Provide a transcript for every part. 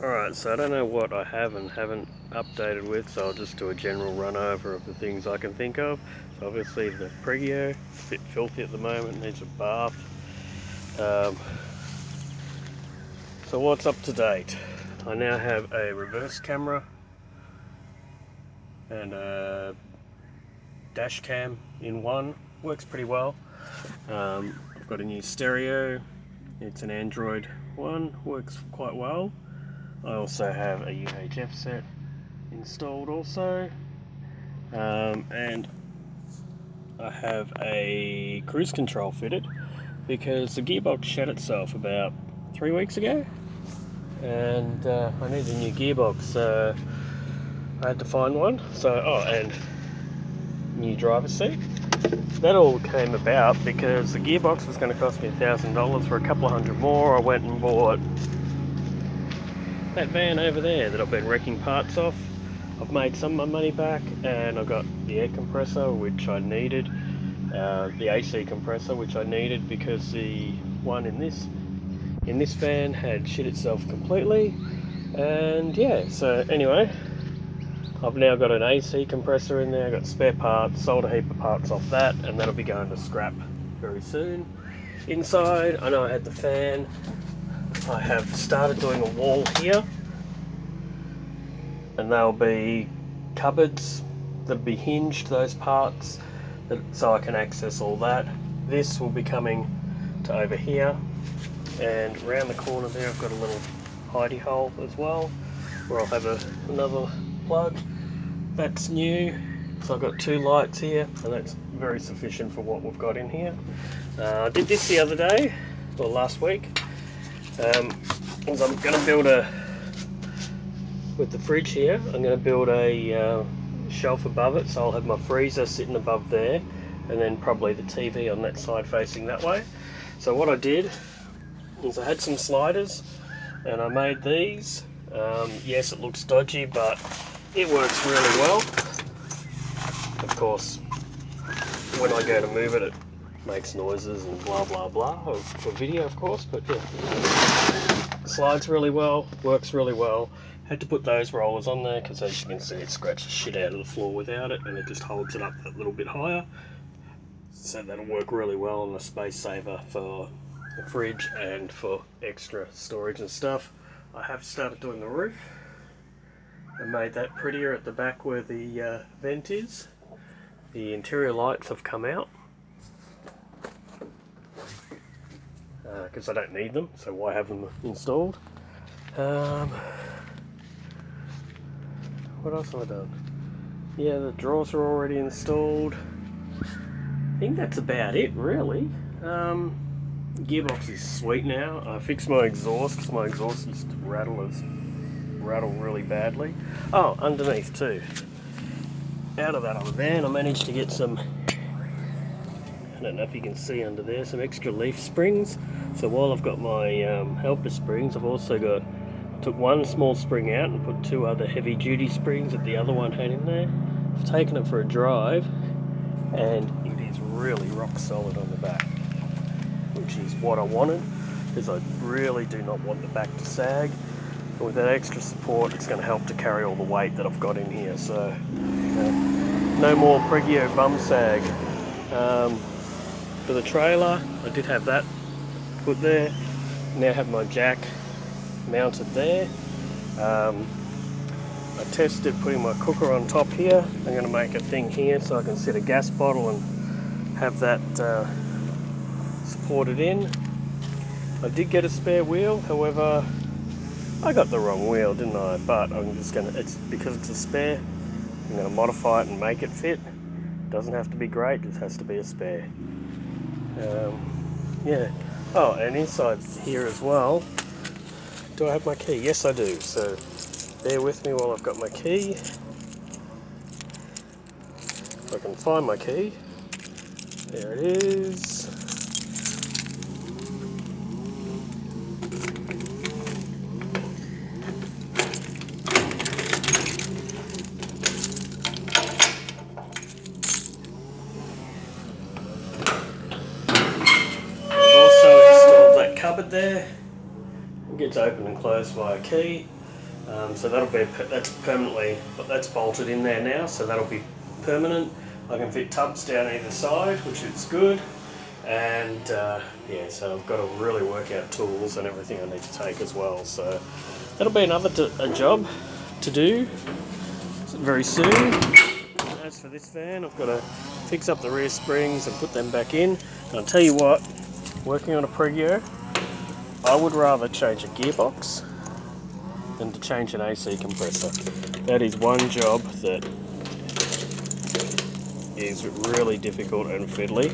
Alright, so I don't know what I have and haven't updated with, so I'll just do a general run over of the things I can think of. So obviously the Pregio, it's a bit filthy at the moment, needs a bath. So what's up to date? I now have a reverse camera and a dash cam in one, works pretty well. I've got a new stereo, it's an Android one, works quite well. I also have a UHF set installed also, and I have a cruise control fitted because the gearbox shed itself about 3 weeks ago, and I need a new gearbox, so I had to find one. And new driver's seat. That all came about because the gearbox was going to cost me $1,000 for a couple of hundred more. I went and bought that van over there that I've been wrecking parts off. I've made some of my money back, and I got the air compressor, which I needed, the AC compressor, which I needed because the one in this van had shit itself completely. And yeah, so anyway, I've now got an AC compressor in there. I got spare parts, sold a heap of parts off that, and that'll be going to scrap very soon. Inside, I know I had the fan. I have started doing a wall here, and they'll be cupboards that'll be hinged, those parts, so I can access all that. This will be coming to over here, and around the corner there I've got a little hidey hole as well, where I'll have another plug. That's new, so I've got 2 lights here, and that's very sufficient for what we've got in here. I did this the other day, or last week. As I'm going to build with the fridge here, I'm going to build a shelf above it, so I'll have my freezer sitting above there, and then probably the TV on that side facing that way. So what I did is I had some sliders, and I made these. Yes, it looks dodgy, but it works really well. Of course, when I go to move it, it makes noises and blah blah blah, for video of course, but yeah. Slides really well, works really well. Had to put those rollers on there because, as you can see, it scratches the shit out of the floor without it, and it just holds it up that little bit higher. So that'll work really well, and a space saver for the fridge and for extra storage and stuff. I have started doing the roof. I made that prettier at the back where the vent is. The interior lights have come out because I don't need them, so why have them installed? What else have I done? Yeah, the drawers are already installed. I think that's about it, really. Gearbox is sweet now. I fixed my exhaust because my exhaust used to rattle really badly. Oh, underneath too. Out of that other van, I managed to get some, I don't know if you can see under there, some extra leaf springs. So while I've got my helper springs, I've also took one small spring out and put 2 other heavy duty springs that the other one had in there. I've taken it for a drive, and it is really rock solid on the back, which is what I wanted, because I really do not want the back to sag. But with that extra support, it's going to help to carry all the weight that I've got in here. So no more Pregio bum sag. For the trailer, I did have that put there. Now have my jack mounted there. I tested putting my cooker on top here. I'm going to make a thing here so I can set a gas bottle and have that supported in. I did get a spare wheel, however I got the wrong wheel, didn't I? But I'm just going to, because it's a spare, I'm going to modify it and make it fit. Doesn't have to be great, just has to be a spare. Yeah. Oh, and inside here as well, do I have my key? Yes, I do. So bear with me while I've got my key. If I can find my key. There it is. I've also installed that cupboard there. It gets opened and closed by a key. So that's permanently, but that's bolted in there now, so that'll be permanent. I can fit tubs down either side, which is good. And yeah, so I've got to really work out tools and everything I need to take as well. So that'll be another a job to do very soon. As for this van, I've got to fix up the rear springs and put them back in. And I'll tell you what, working on a Pregio, I would rather change a gearbox than to change an AC compressor. That is one job that is really difficult and fiddly,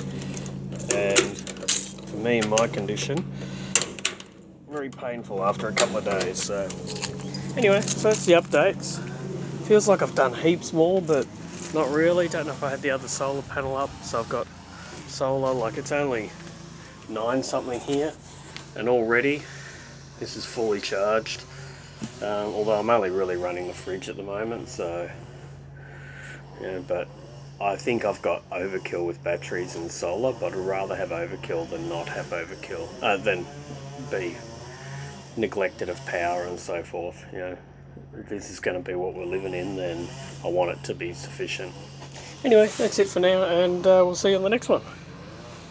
and for me in my condition, very painful after a couple of days. So anyway, so that's the updates. Feels like I've done heaps more, but not really. Don't know if I had the other solar panel up, so I've got solar, like it's only 9 something here, and already this is fully charged. Although I'm only really running the fridge at the moment, so yeah, but I think I've got overkill with batteries and solar, but I'd rather have overkill than not have overkill, than be neglected of power and so forth. You know, if this is going to be what we're living in, then I want it to be sufficient. Anyway, that's it for now, and we'll see you on the next one.